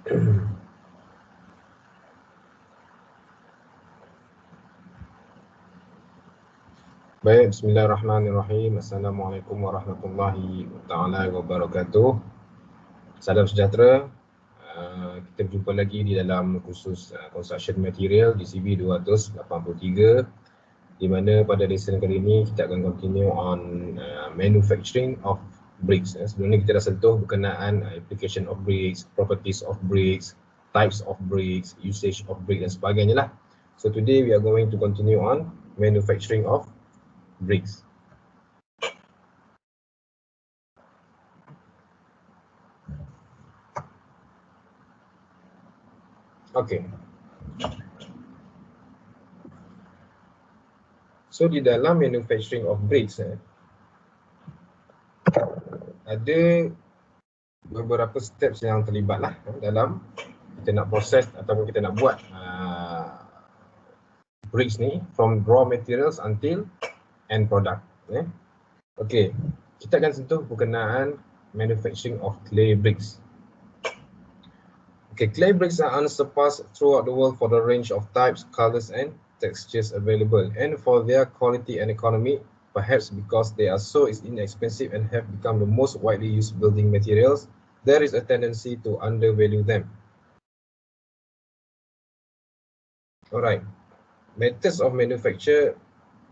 Baik, bismillahirrahmanirrahim. Assalamualaikum warahmatullahi taala wabarakatuh. Salam sejahtera. Kita berjumpa lagi di dalam kursus Construction Material DCB 283, di mana pada lesson kali ini kita akan continue on manufacturing of bricks. Sebelum ni kita dah sentuh berkenaan application of bricks, properties of bricks, types of bricks, usage of brick dan sebagainya lah. So today we are going to continue on manufacturing of bricks. Okay. So di dalam manufacturing of bricks ada beberapa steps yang terlibat lah dalam kita nak proses ataupun kita nak buat bricks ni from raw materials until end product. Okay, kita akan sentuh berkenaan manufacturing of clay bricks. Okay, clay bricks are unsurpassed throughout the world for the range of types, colors and textures available, and for their quality and economy, perhaps because they are so inexpensive and have become the most widely used building materials, there is a tendency to undervalue them. Alright, methods of manufacture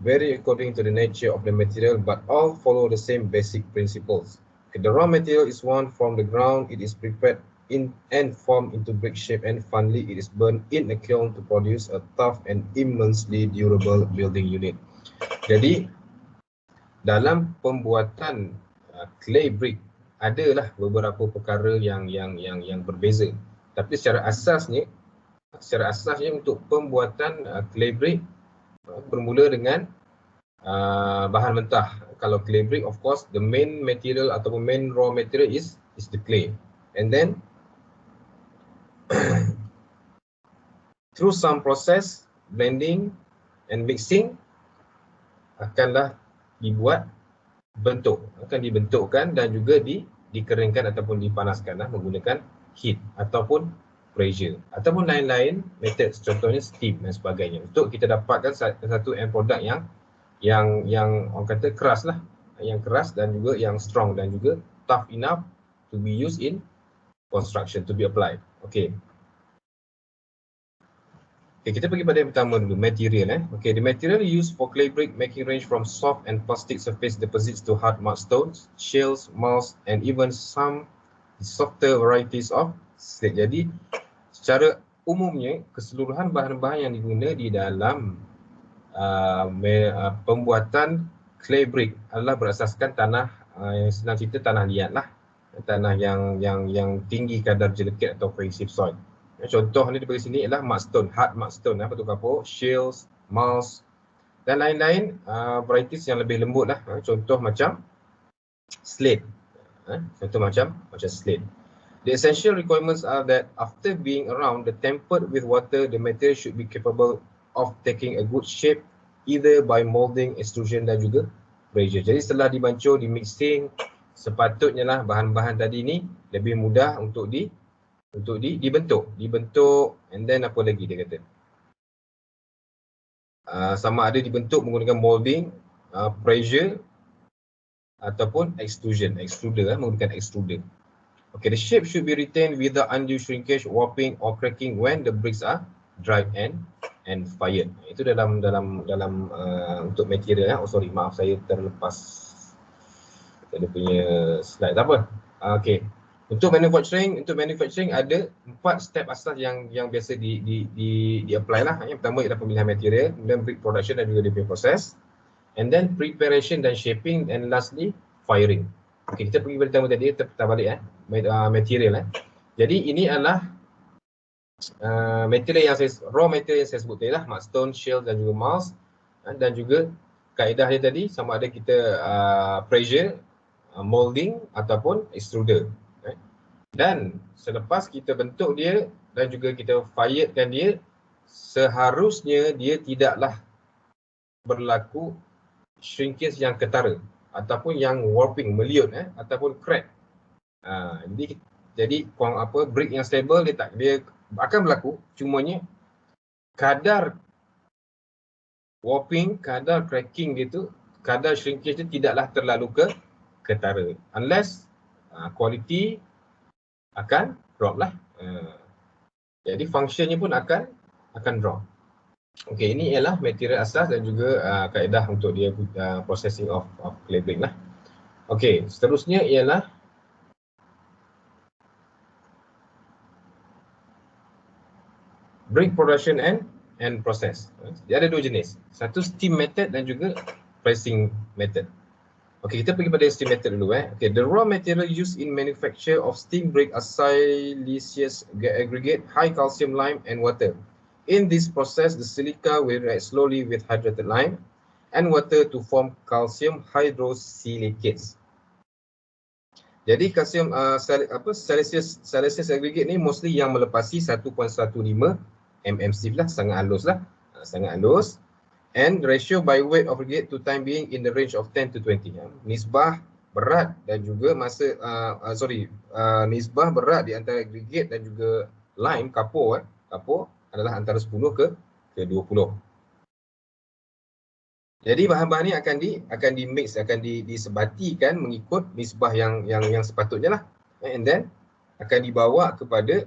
vary according to the nature of the material, but all follow the same basic principles. Okay, the raw material is won from the ground, it is prepared in and formed into brick shape, and finally it is burned in a kiln to produce a tough and immensely durable building unit. Jadi dalam pembuatan clay brick adalah beberapa perkara yang berbeza, tapi secara asasnya untuk pembuatan clay brick bermula dengan bahan mentah. Kalau clay brick, of course the main material ataupun main raw material is the clay, and then through some process blending and mixing akan dibentukkan dan juga dikeringkan ataupun dipanaskan menggunakan heat ataupun pressure ataupun lain-lain methods, contohnya steam dan sebagainya, untuk kita dapatkan satu end product yang orang kata keras lah, yang keras dan juga yang strong dan juga tough enough to be used in construction, to be applied. Okay, kita pergi pada yang pertama dulu, material. Okay, the material used for clay brick making range from soft and plastic surface deposits to hard mudstones, shales, marls, and even some softer varieties of slate. Jadi secara umumnya keseluruhan bahan-bahan yang digunakan di dalam pembuatan clay brick adalah berasaskan tanah, yang senang cerita tanah liat lah, tanah yang tinggi kadar jelekit atau cohesive soil. Contoh ni di bawah sini adalah mudstone, hard mudstone, batu kapur, shales, marls dan lain-lain varieties yang lebih lembut lah. Contoh macam slate. Contoh macam slate. The essential requirements are that after being around the tempered with water, the material should be capable of taking a good shape either by molding, extrusion dan juga pressure. Jadi setelah dibancur, di mixing, sepatutnya lah bahan-bahan tadi ni lebih mudah untuk dibentuk, and then apa lagi dia kata, sama ada dibentuk menggunakan molding, pressure ataupun extruder, menggunakan extruder. Okay, the shape should be retained without undue shrinkage, warping or cracking when the bricks are dried and fired. Itu dalam untuk material. Oh sorry, maaf saya terlepas ada punya slide, tak apa. Okay, untuk manufacturing ada 4 step asas yang biasa di apply lah. Yang pertama ialah pemilihan material, kemudian brick production dan juga dia punya proses, and then preparation dan shaping, and lastly firing. Okay, kita pergi pertama tadi, kita balik material. Jadi ini adalah material raw material yang saya sebut tadi lah, mudstone, shale dan juga marls, dan juga kaedah dia tadi sama ada kita pressure, molding ataupun extruder. Dan selepas kita bentuk dia dan juga kita firedkan dia, seharusnya dia tidaklah berlaku shrinkage yang ketara ataupun yang warping, meliut ataupun crack. Jadi Jadi brick yang stable dia akan berlaku, cumanya kadar warping, kadar cracking gitu, kadar shrinkage itu tidaklah terlalu ketara, unless quality akan drop lah. Jadi functionnya pun akan drop. Okey, ini ialah material asas dan juga kaedah untuk dia processing of clay brick lah. Okey, seterusnya ialah brick production and process. Dia ada dua jenis. Satu steam method dan juga pressing method. Okey, kita pergi pada steam method dulu. Okay, the raw material used in manufacture of steam brick are siliceous aggregate, high calcium lime and water. In this process, the silica will react slowly with hydrated lime and water to form calcium hydrosilicates. Jadi kalsium siliceous aggregate ni mostly yang melepasi 1.15 mmC lah, sangat halus lah, sangat halus. And ratio by weight of aggregate to time being in the range of 10 to 20. Nisbah berat dan juga nisbah berat di antara aggregate dan juga lime kapur adalah antara 10 ke 20. Jadi bahan-bahan ni akan di mix, akan disebatikan mengikut nisbah yang sepatutnya lah. And then akan dibawa kepada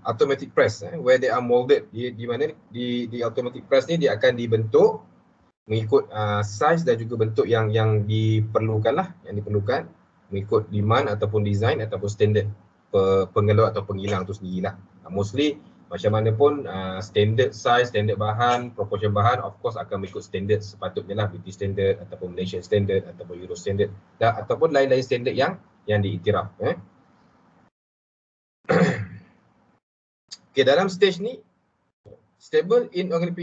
automatic press, where they are molded. Di mana di automatic press ni dia akan dibentuk mengikut size dan juga bentuk yang diperlukan lah, mengikut demand ataupun design ataupun standard pengeluar atau penghilang tu sendirilah. Mostly macam mana pun standard size, standard bahan, proportion bahan of course akan mengikut standard sepatutnya lah, British standard ataupun Malaysian standard ataupun Euro standard ataupun lain-lain standard yang diiktiraf. Okay, dalam stage ni stable inorganic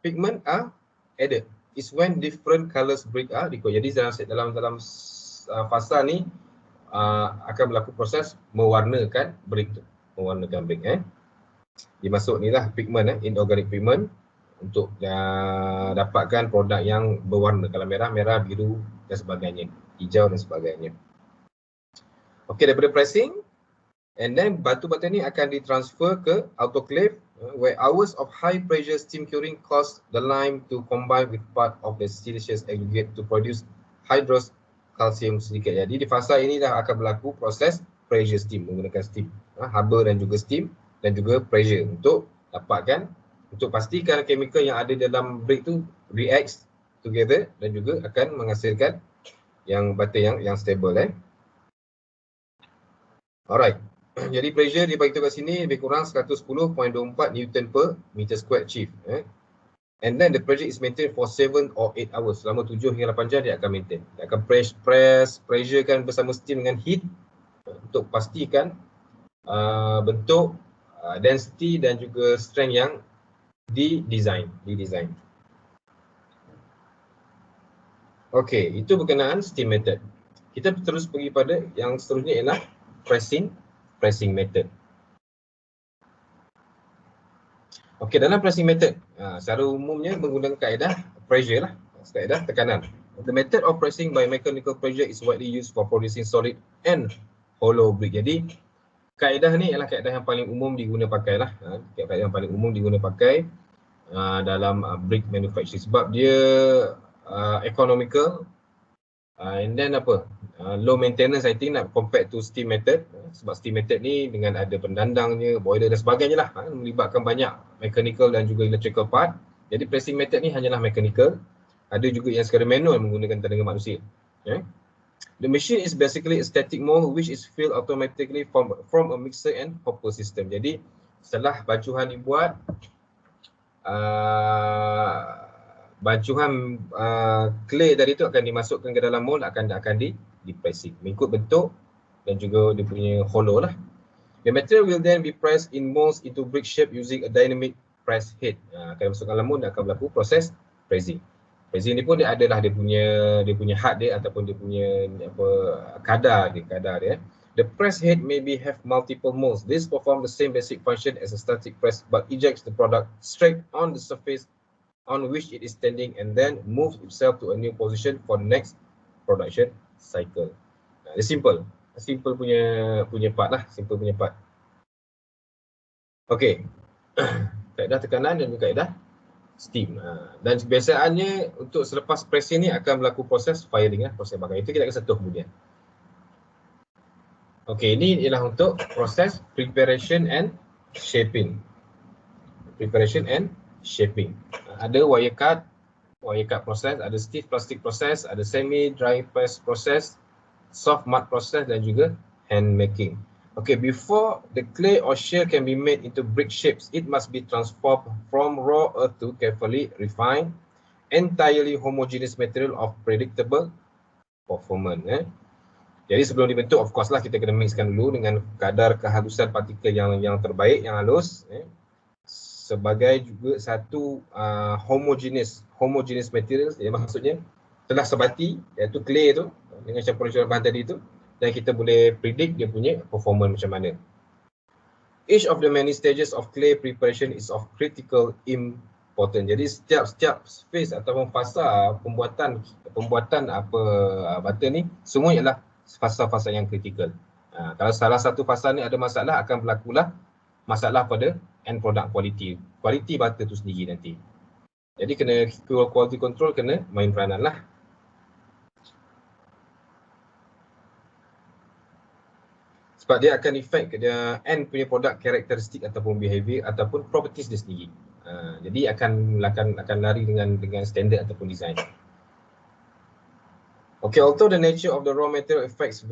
pigment are added. Is when different colors brick are required. Jadi dalam fasa ni akan berlaku proses mewarnakan brick tu, Dimasuk ni lah pigment, inorganic pigment untuk dapatkan produk yang berwarna. Kalau merah, biru dan sebagainya, hijau dan sebagainya. Okey, daripada pressing, and then batu-batu ni akan ditransfer ke autoclave, where hours of high pressure steam curing cause the lime to combine with part of the siliceous aggregate to produce hydrous calcium silicate. Jadi di fasa ini dah akan berlaku proses pressure steam, menggunakan steam, haba dan juga steam dan juga pressure untuk pastikan chemical yang ada dalam brick tu reacts together dan juga akan menghasilkan yang batu yang stable. Alright. Jadi pressure dia bagi tahu kat sini lebih kurang 110.24 Newton per meter square chief. And then the pressure is maintained for 7 or 8 hours. Selama 7 hingga 8 jam dia akan maintain. Dia akan pressure kan bersama steam dengan heat untuk pastikan bentuk, density dan juga strength yang didesign. Okey, itu berkenaan steam method. Kita terus pergi pada yang seterusnya ialah pressing method. Okey, dalam pressing method, secara umumnya menggunakan kaedah pressure lah, kaedah tekanan. The method of pressing by mechanical pressure is widely used for producing solid and hollow brick. Jadi kaedah ni ialah kaedah yang paling umum diguna pakai lah, dalam brick manufacturing sebab dia economical, and then low maintenance, I think, compared to steam method. Sebab steam method ni dengan ada pendandangnya, boiler dan sebagainya lah, melibatkan banyak mechanical dan juga electrical part. Jadi pressing method ni hanyalah mechanical. Ada juga yang secara manual menggunakan tenaga manusia. The machine is basically a static mold which is filled automatically from a mixer and hopper system. Jadi setelah bancuhan dibuat, bancuhan clay dari itu akan dimasukkan ke dalam mold, akan di pressing mengikut bentuk dan juga dia punya hollow lah. The material will then be pressed in molds into brick shape using a dynamic press head. Akan dimasukkan dalam mold dan akan berlaku proses pressing. Pressing ni pun dia adalah dia punya had dia ataupun dia punya kadar dia. The press head maybe have multiple molds. This perform the same basic function as a static press but ejects the product straight on the surface on which it is standing and then moves itself to a new position for the next production cycle. It's simple. simple punya part lah, simple punya part. Okey. Kaedah tekanan dan kaedah steam. Dan biasaannya untuk selepas pressing ni akan berlaku proses firing lah, proses bakar. Itu kita akan sentuh kemudian. Okey, ini ialah untuk proses preparation and shaping. Preparation and shaping. Ada wire cut proses, ada stiff plastic proses, ada semi dry press proses, soft mud proses dan juga hand making. Okay, before the clay or shell can be made into brick shapes, it must be transformed from raw earth to carefully refined, entirely homogeneous material of predictable performance. Jadi sebelum dibentuk, of course lah kita kena mixkan dulu dengan kadar kehalusan partikel yang terbaik, yang halus, sebagai juga satu homogeneous material. Jadi maksudnya telah sebati, iaitu clay tu dengan campuran bahan tadi tu, dan kita boleh predict dia punya performance macam mana. Each of the many stages of clay preparation is of critical importance. Jadi setiap phase ataupun fasa pembuatan apa bata ni semua ialah fasa-fasa yang kritikal. Kalau salah satu fasa ni ada masalah, akan berlakulah masalah pada end product quality bata tu sendiri nanti. Jadi kena quality control kena main peranan lah. Sebab dia akan efek ke dia end punya produk karakteristik ataupun behavior ataupun properties dia sendiri. Jadi akan lari dengan standard ataupun design. Okay, although the nature of the raw material affects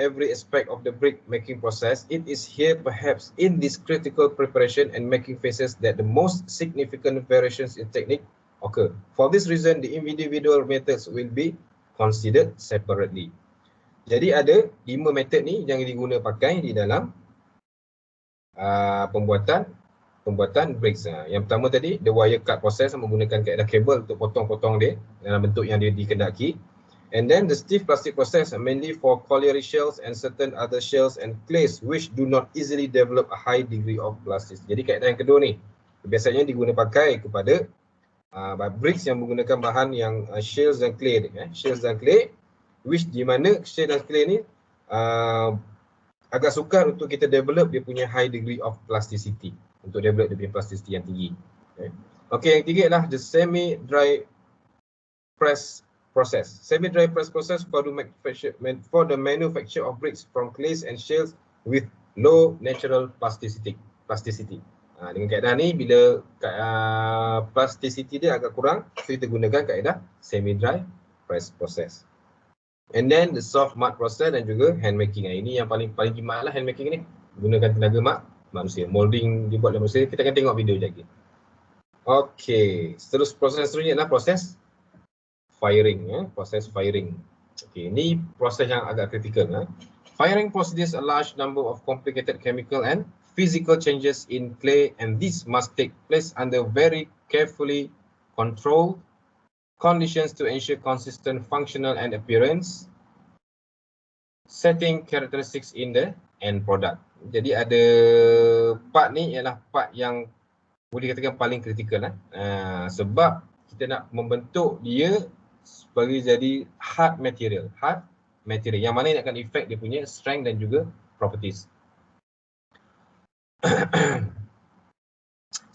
every aspect of the brick making process, it is here perhaps in this critical preparation and making phases that the most significant variations in technique occur. For this reason, the individual methods will be considered separately. Jadi ada 5 metod ni yang diguna pakai di dalam pembuatan bricks. Yang pertama tadi, the wire cut process, menggunakan kaedah kabel untuk potong-potong dia dalam bentuk yang dia dikendaki. And then the stiff plastic process, mainly for colliery shells and certain other shells and clays which do not easily develop a high degree of plasticity. Jadi kaedah yang kedua ni biasanya diguna pakai kepada bricks yang menggunakan bahan yang shells dan clay, shells dan clay, which di mana shell dan clay ni agak sukar untuk kita develop dia punya high degree of plasticity, untuk develop dia punya plasticity yang tinggi. Okay, yang ketiga adalah the semi-dry press process. Semi-dry press process for the manufacture of bricks from clays and shells with low natural plasticity. Dengan kaedah ni, bila plasticity dia agak kurang, kita gunakan kaedah semi-dry press process. And then the soft mud process dan juga hand making. Ini yang paling jimat lah, hand making ni. Gunakan tenaga manusia. Molding dibuat oleh manusia. Kita akan tengok video lagi. Okay, proses seterusnya adalah proses firing. Proses firing. Okay, ini proses yang agak kritikal. Firing procedures a large number of complicated chemical and physical changes in clay, and this must take place under very carefully controlled conditions to ensure consistent functional and appearance setting characteristics in the end product. Jadi ada part ni ialah part yang boleh katakan paling kritikal sebab kita nak membentuk dia sebagai jadi hard material yang mana akan effect dia punya strength dan juga properties.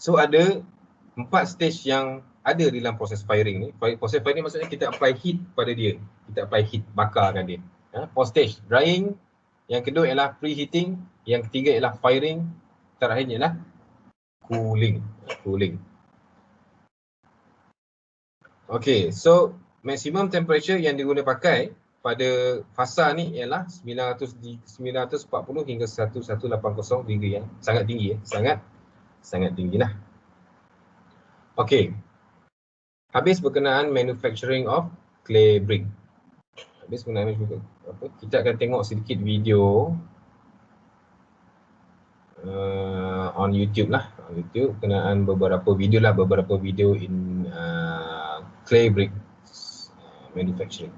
So ada 4 stage yang ada dalam proses firing ni. Proses firing maksudnya kita apply heat pada dia. Kita apply heat, bakarkan dia. 4 stage, drying. Yang kedua ialah preheating. Yang ketiga ialah firing. Terakhir ialah cooling. Okay, so maximum temperature yang diguna pakai pada fasa ni ialah 940 hingga 1180 degree. Sangat tinggi. Sangat tinggi lah. Okay. Habis berkenaan manufacturing of clay brick. Kita akan tengok sedikit video on YouTube lah. YouTube berkenaan beberapa video in clay brick manufacturing.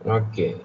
Okay.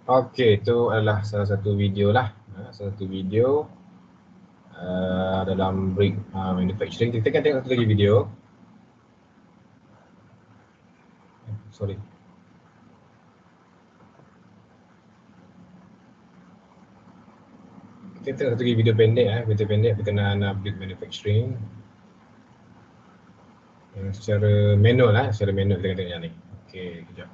Okey, itu adalah salah satu video lah, salah satu video dalam brick manufacturing. Kita akan tengok satu lagi video. Sorry. Kita tengok satu lagi video pendek, video pendek berkenaan brick manufacturing. Secara manual secara manual kita akan tengok yang ni. Okey, kejap.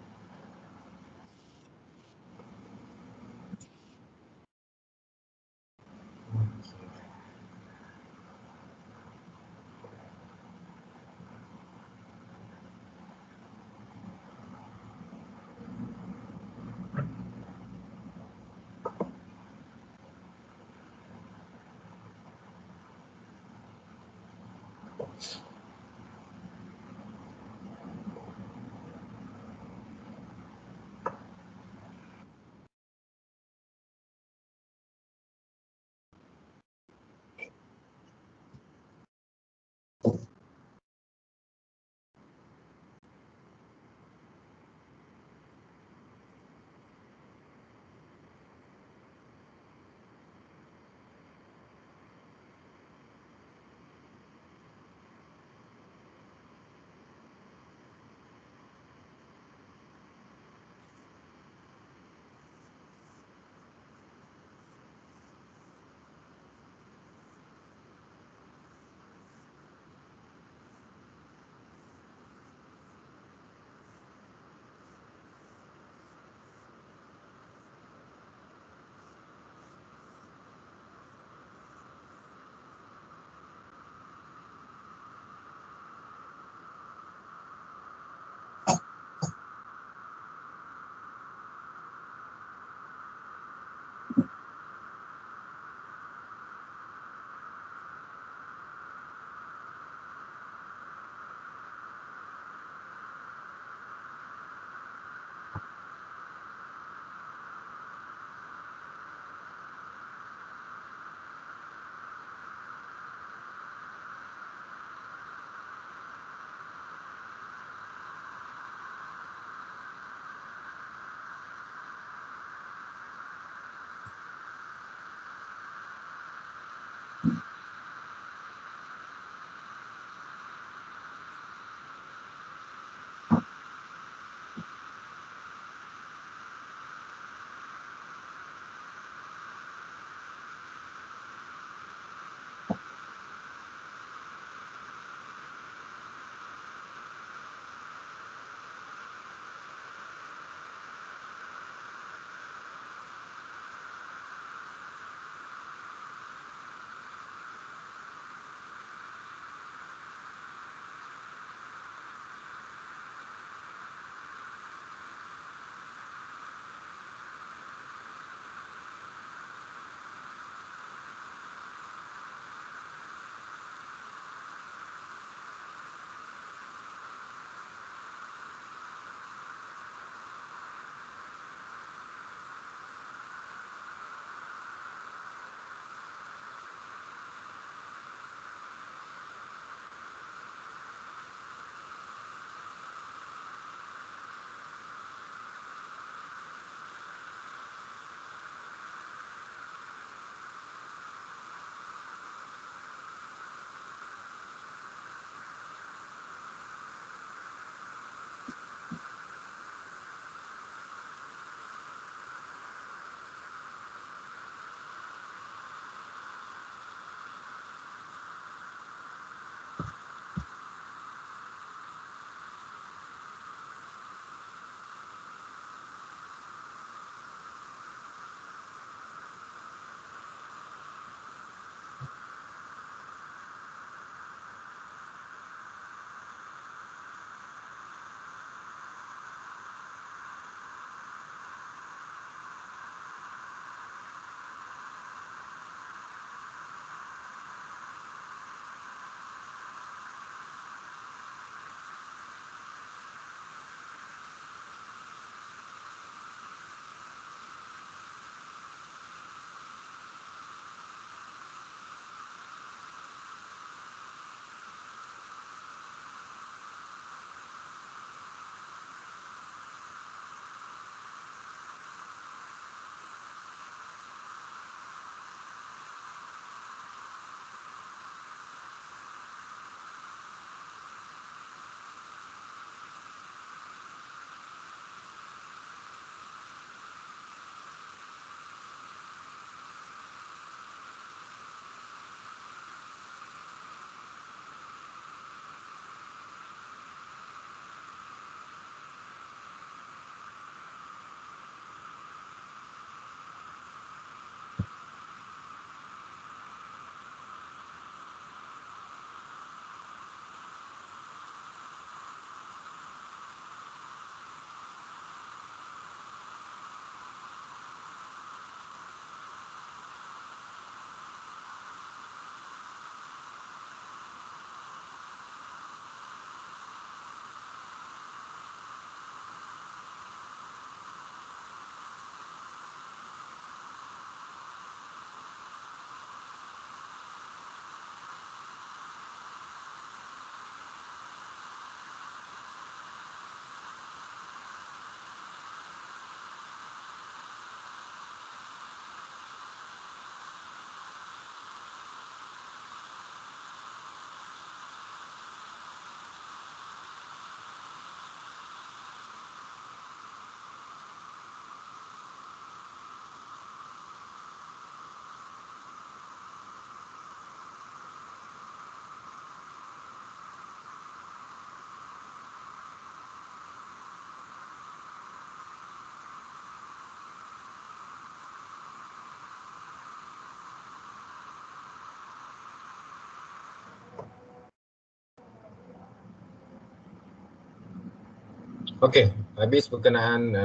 Okey, habis berkenaan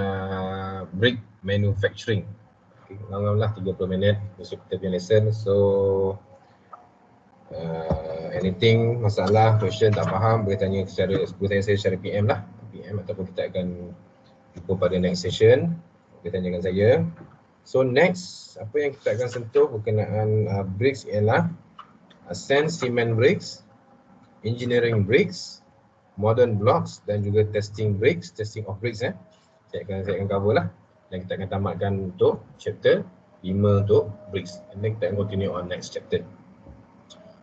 brick manufacturing. Okay, alhamdulillah 30 minit besok kita punya lesson. So anything, masalah, question tak faham, boleh tanya saya secara PM lah. PM ataupun kita akan jumpa pada next session. Boleh tanyakan saya. So next, apa yang kita akan sentuh berkenaan bricks ialah sand cement bricks, engineering bricks, modern blocks dan juga testing bricks, testing of bricks. Saya akan cover lah. Dan kita akan tamatkan untuk chapter 5 untuk bricks. And then kita akan continue on next chapter.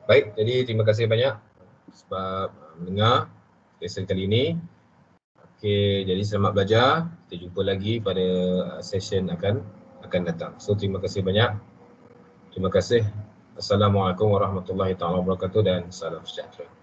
Baik, jadi terima kasih banyak sebab mendengar lesson kali ini. Okey, jadi selamat belajar. Kita jumpa lagi pada session akan datang. So terima kasih banyak. Terima kasih. Assalamualaikum warahmatullahi wabarakatuh dan salam sejahtera.